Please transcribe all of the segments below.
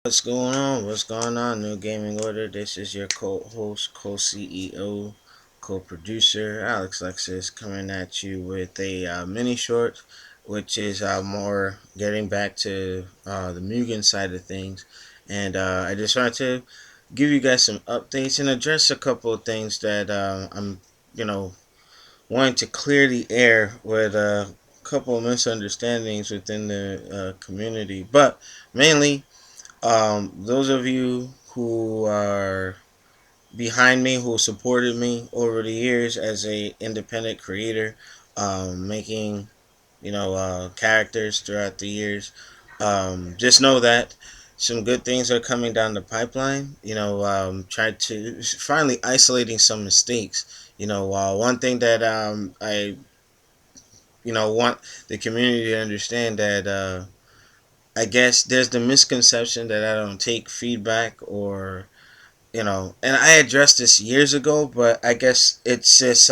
What's going on? What's going on, New Gaming Order? This is your co-host, co-CEO, co-producer, Alexlexus, coming at you with a mini short, which is more getting back to the Mugen side of things. And I just wanted to give you guys some updates and address a couple of things that I'm, you know, wanting to clear the air with a couple of misunderstandings within the community. But mainly, those of you who are behind me, who supported me over the years as a independent creator, making characters throughout the years, just know that some good things are coming down the pipeline. Try to finally isolating some mistakes. One thing that I want the community to understand that. I guess there's the misconception that I don't take feedback or and I addressed this years ago, but I guess it's just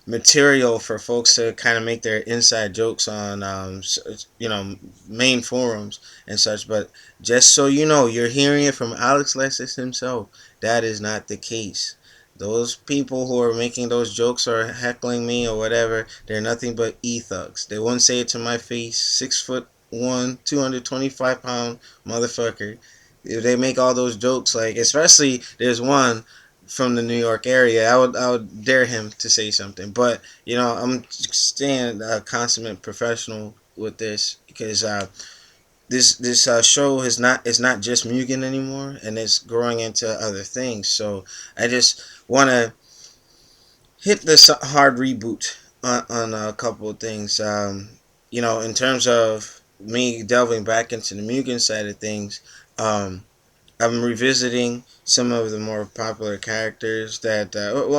material for folks to kind of make their inside jokes on main forums and such. But just so you know, you're hearing it from Alex Lexus himself. That is not the case. Those people who are making those jokes or heckling me or whatever, they're nothing but thugs. They wouldn't say it to my face. 6'1", 225-pound motherfucker. If they make all those jokes, like especially there's one from the New York area, I would dare him to say something. But I'm staying a consummate professional with this because this show is not just Mugen anymore, and it's growing into other things. So I just want to hit this hard reboot on a couple of things. In terms of me delving back into the Mugen side of things. I'm revisiting some of the more popular characters that,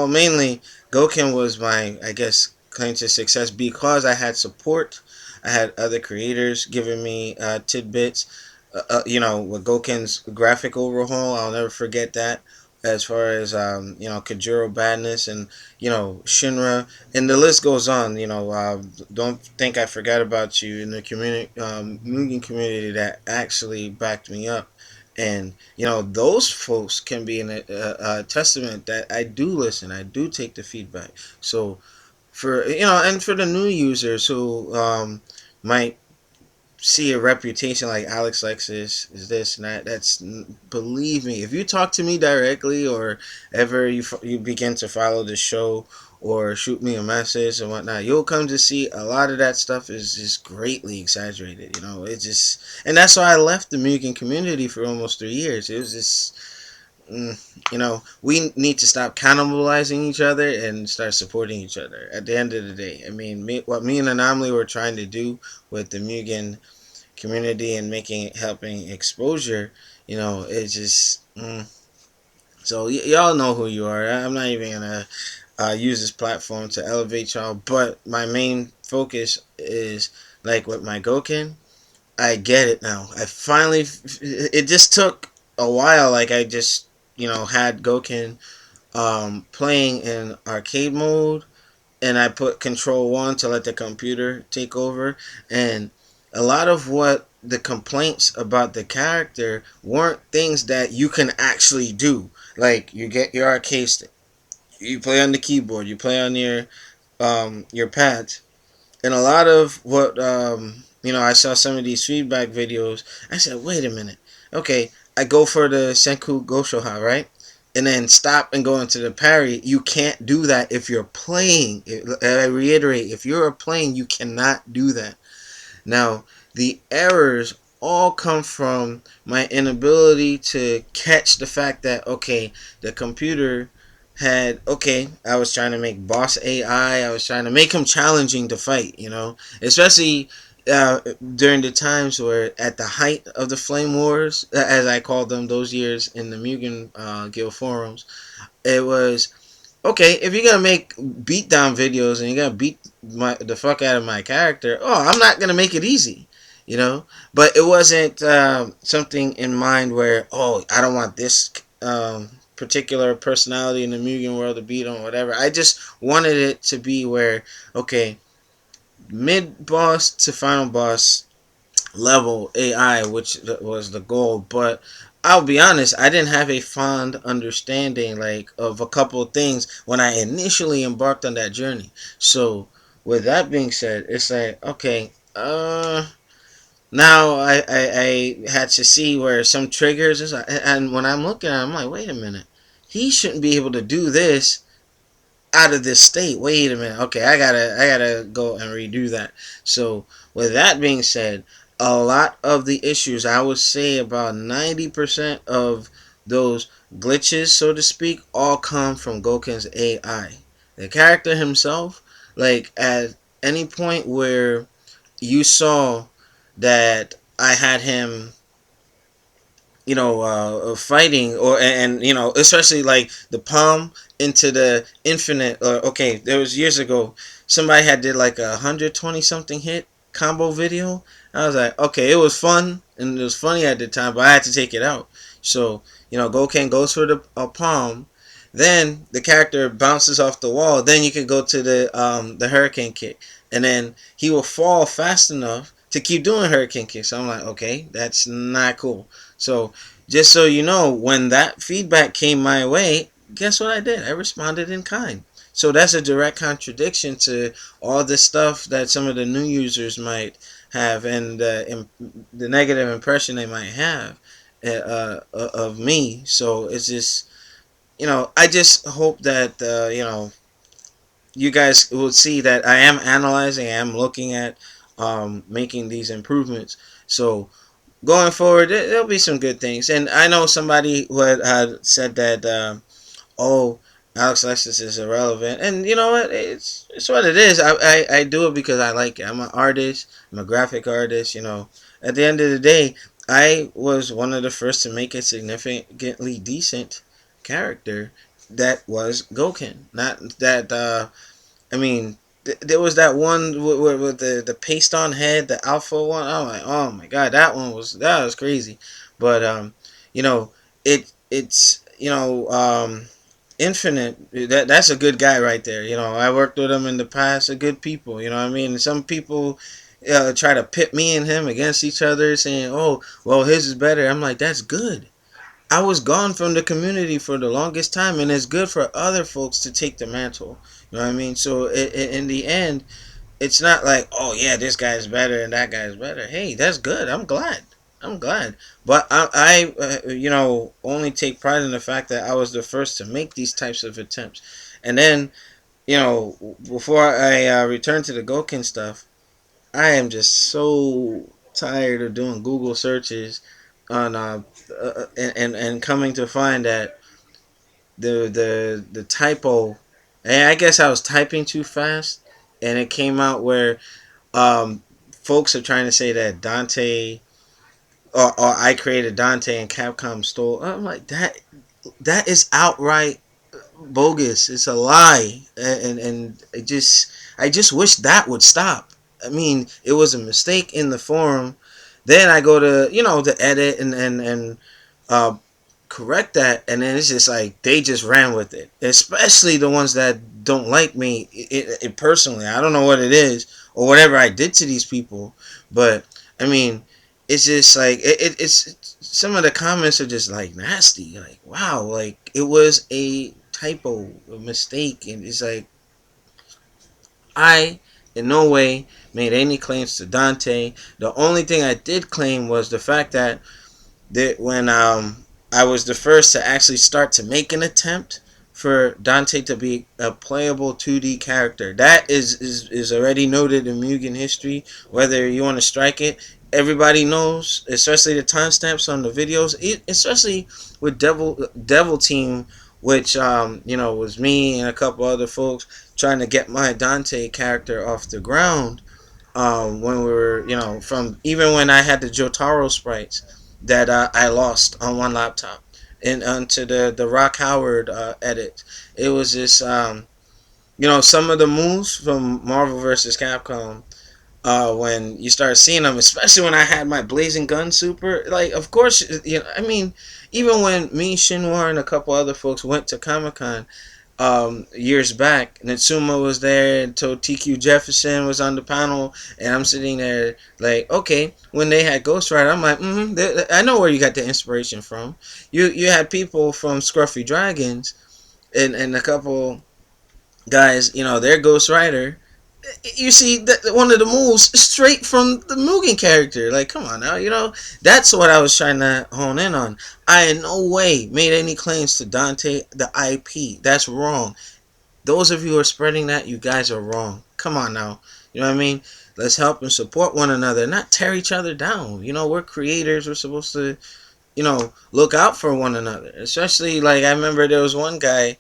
mainly Gouken was my, I guess, claim to success because I had support. I had other creators giving me tidbits. With Gouken's graphic overhaul, I'll never forget that. As far as Kajuro Badness and Shinra, and the list goes on. Don't think I forgot about you in the community, Mugen community that actually backed me up. And those folks can be a testament that I do listen, I do take the feedback. So for and for the new users who might see a reputation like Alex Lexus is this and that. Believe me, if you talk to me directly or ever you begin to follow the show or shoot me a message and whatnot, you'll come to see a lot of that stuff is just greatly exaggerated. It's just, and that's why I left the Mugen community for almost 3 years. It was just. We need to stop cannibalizing each other and start supporting each other. At the end of the day, I mean, what me and Anomaly were trying to do with the Mugen community and helping exposure, it's just so y'all know who you are. I'm not even gonna use this platform to elevate y'all, but my main focus is like with my Gouken. I get it now. I finally, it just took a while. Like I just had Gouken playing in arcade mode, and I put Control 1 to let the computer take over. And a lot of what the complaints about the character weren't things that you can actually do. Like you get your arcade stick, you play on the keyboard, you play on your pads, and a lot of what I saw some of these feedback videos. I said, wait a minute, okay, I go for the Senku Goshoha, right? And then stop and go into the parry. You can't do that if you're playing. I reiterate, if you're playing, you cannot do that. Now, the errors all come from my inability to catch the fact that, okay, the computer I was trying to make boss AI, I was trying to make him challenging to fight, especially during the times where at the height of the Flame Wars, as I called them those years in the Mugen Guild forums, it was okay, if you're gonna make beatdown videos and you're gonna beat the fuck out of my character, I'm not gonna make it easy, But it wasn't something in mind where, I don't want this particular personality in the Mugen world to beat on whatever. I just wanted it to be where, okay, mid boss to final boss, level AI, which was the goal. But I'll be honest, I didn't have a fond understanding like of a couple of things when I initially embarked on that journey. So with that being said, it's like okay, now I had to see where some triggers is, and when I'm looking at it, I'm like, wait a minute, he shouldn't be able to do this out of this state. Wait a minute. Okay, I gotta go and redo that. So with that being said, a lot of the issues, I would say about 90% of those glitches, so to speak, all come from Gouken's AI. The character himself, like at any point where you saw that I had him, fighting, or and especially like the palm into the infinite. Okay, there was years ago, somebody had did like 120 something hit combo video. I was like, okay, it was fun and it was funny at the time, but I had to take it out. So Gouken goes for the palm, then the character bounces off the wall. Then you can go to the hurricane kick, and then he will fall fast enough to keep doing hurricane kicks. So I'm like, okay, that's not cool. So just so you know, when that feedback came my way, guess what I did? I responded in kind. So that's a direct contradiction to all the stuff that some of the new users might have, and the negative impression they might have of me. So it's just, I just hope that you guys will see that I am analyzing, I am looking at making these improvements. So going forward, there'll be some good things. And I know somebody who had said that, oh, Alexlexus is irrelevant, and you know what? It's what it is. I do it because I like it. I'm an artist. I'm a graphic artist. At the end of the day, I was one of the first to make a significantly decent character that was Gouken. Not that I mean, there was that one with the paste on head, the alpha one. I'm like, oh my god, that was crazy. But you know, it's Infinite. That's a good guy right there. I worked with him in the past. A good people. You know what I mean? Some people try to pit me and him against each other, saying, "Oh, well, his is better." I'm like, that's good. I was gone from the community for the longest time, and it's good for other folks to take the mantle. You know what I mean? So in the end, it's not like, oh yeah, this guy's better and that guy's better. Hey, that's good. I'm glad. I'm glad. But I only take pride in the fact that I was the first to make these types of attempts. And then, before I return to the Gouken stuff, I am just so tired of doing Google searches on and coming to find that the typo, and I guess I was typing too fast, and it came out where um, folks are trying to say that Dante, or I created Dante and Capcom stole. I'm like, that is outright bogus. It's a lie, and I just wish that would stop. I mean, it was a mistake in the forum. Then I go to the edit and uh, correct that, and then it's just like they just ran with it. Especially the ones that don't like me it personally. I don't know what it is or whatever I did to these people, but I mean, it's just like it's some of the comments are just like nasty. Like, wow, like it was a typo, a mistake, and it's like I in no way made any claims to Dante. The only thing I did claim was the fact that when I was the first to actually start to make an attempt for Dante to be a playable 2D character. That is already noted in Mugen history. Whether you want to strike it, everybody knows, especially the timestamps on the videos, especially with Devil Team, which was me and a couple other folks trying to get my Dante character off the ground, when we were, from even when I had the Jotaro sprites that I lost on one laptop and onto the Rock Howard edit. It was just, some of the moves from Marvel vs. Capcom. When you start seeing them, especially when I had my Blazing Gun Super, like, of course, I mean, even when me, Shinwar, and a couple other folks went to Comic Con, years back. Natsuma was there until TQ Jefferson was on the panel, and I'm sitting there like, okay, when they had Ghost Rider, I'm like, I know where you got the inspiration from. You had people from Scruffy Dragons and a couple guys, their Ghost Rider. You see that one of the moves straight from the Mugen character. Like, come on now, that's what I was trying to hone in on. I in no way made any claims to Dante the IP. That's wrong. Those of you who are spreading that, you guys are wrong. Come on now. You know what I mean? Let's help and support one another, not tear each other down. We're creators. We're supposed to, look out for one another. Especially, like, I remember there was one guy,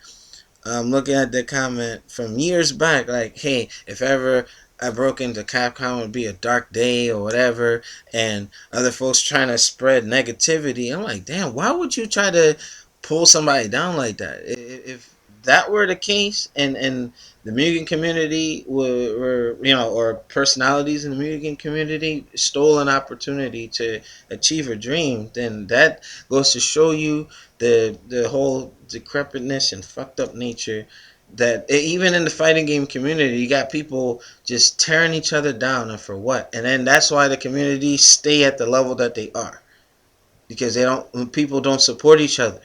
looking at the comment from years back, like, hey, if ever I broke into Capcom, it would be a dark day or whatever, and other folks trying to spread negativity. I'm like, damn, why would you try to pull somebody down like that? If that were the case, and the Mugen community were or personalities in the Mugen community stole an opportunity to achieve a dream, then that goes to show you the whole decrepitness and fucked up nature that even in the fighting game community, you got people just tearing each other down, and for what? And then that's why the community stay at the level that they are, because people don't support each other.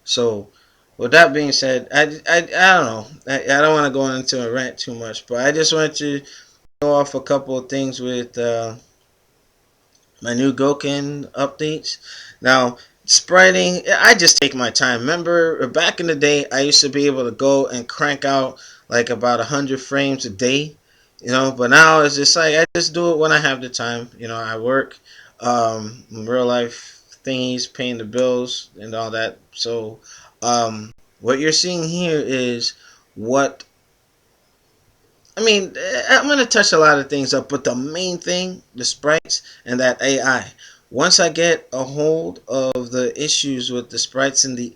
So with that being said, I don't know, I don't want to go into a rant too much, but I just wanted to go off a couple of things with my new Gouken updates. Now, spreading, I just take my time. Remember, back in the day, I used to be able to go and crank out like about 100 frames a day, but now it's just like I just do it when I have the time. I work, real life thingies, paying the bills, and all that. So, what you're seeing here is what I'm going to touch a lot of things up, but the main thing, the sprites and that AI. Once I get a hold of the issues with the sprites and the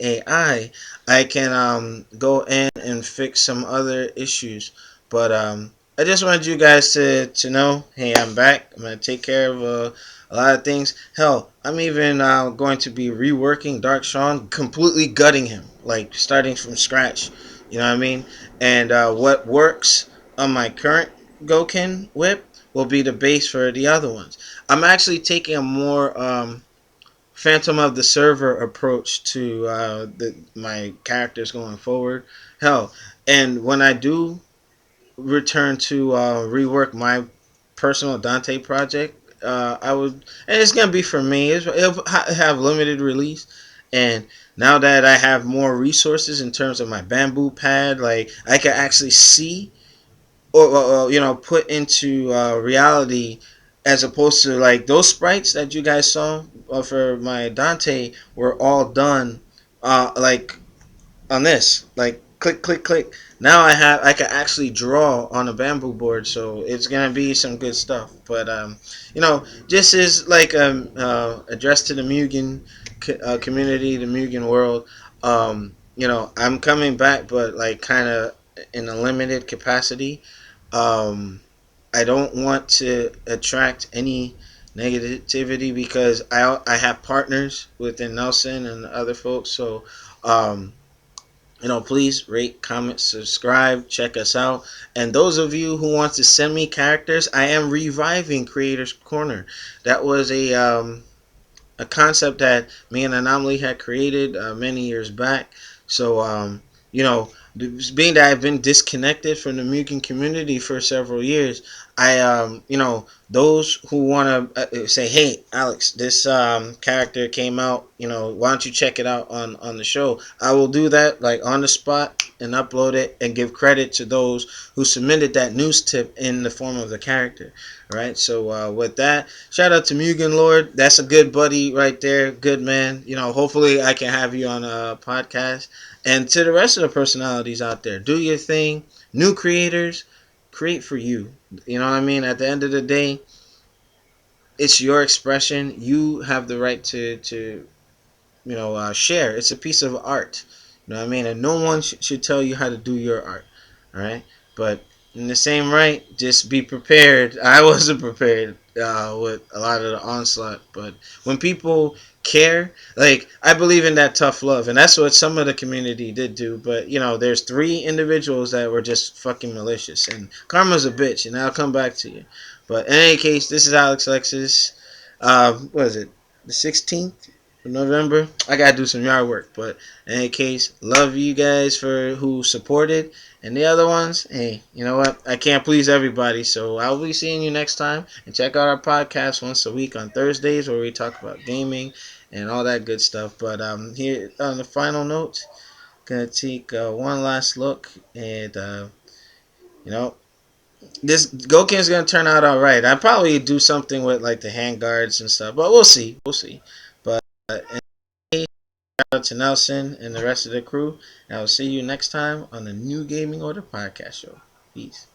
I can go in and fix some other issues. But I just wanted you guys to know, hey, I'm back. I'm going to take care of a lot of things. Hell, I'm even going to be reworking Dark Sean, completely gutting him, like starting from scratch. You know what I mean? And what works on my current Gouken whip will be the base for the other ones. I'm actually taking a more Phantom of the Server approach to my characters going forward. Hell, and when I do return to rework my personal Dante project, I would, and it's gonna be for me. It'll have limited release, and now that I have more resources in terms of my bamboo pad, like I can actually see or put into reality, as opposed to like those sprites that you guys saw for my Dante were all done like on this, like click click click. Now I can actually draw on a bamboo board, so it's gonna be some good stuff. But just as like address to the Mugen community, the Mugen world. I'm coming back, but like kind of in a limited capacity. um, I don't want to attract any negativity, because I have partners within Nelson and other folks. So, please rate, comment, subscribe, check us out. And those of you who want to send me characters, I am reviving Creators Corner. That was a concept that me and Anomaly had created many years back. So, you know, being that I've been disconnected from the Mugen community for several years, those who want to say, hey, Alex, this character came out, why don't you check it out on the show? I will do that, like, on the spot and upload it and give credit to those who submitted that news tip in the form of the character. All right, so with that, shout out to Mugen Lord. That's a good buddy right there. Good man. Hopefully I can have you on a podcast. And to the rest of the personalities out there, do your thing. New creators, create for you. You know what I mean? At the end of the day, it's your expression. You have the right to share. It's a piece of art. You know what I mean? And no one should tell you how to do your art. All right? But in the same right, just be prepared. I wasn't prepared with a lot of the onslaught, but when people care, like I believe in that tough love, and that's what some of the community did do. But there's three individuals that were just fucking malicious, and karma's a bitch, and I'll come back to you. But in any case, this is Alex Lexus. What is it? The 16th of November. I gotta do some yard work, but in any case, love you guys for who supported. And the other ones, hey, you know what? I can't please everybody, so I'll be seeing you next time. And check out our podcast once a week on Thursdays where we talk about gaming and all that good stuff. But here on the final note, gonna take one last look, and you know this Gouken's gonna turn out all right. I probably do something with like the hand guards and stuff, but we'll see. We'll see. But and shout out to Nelson and the rest of the crew. And I will see you next time on the New Gaming Order podcast show. Peace.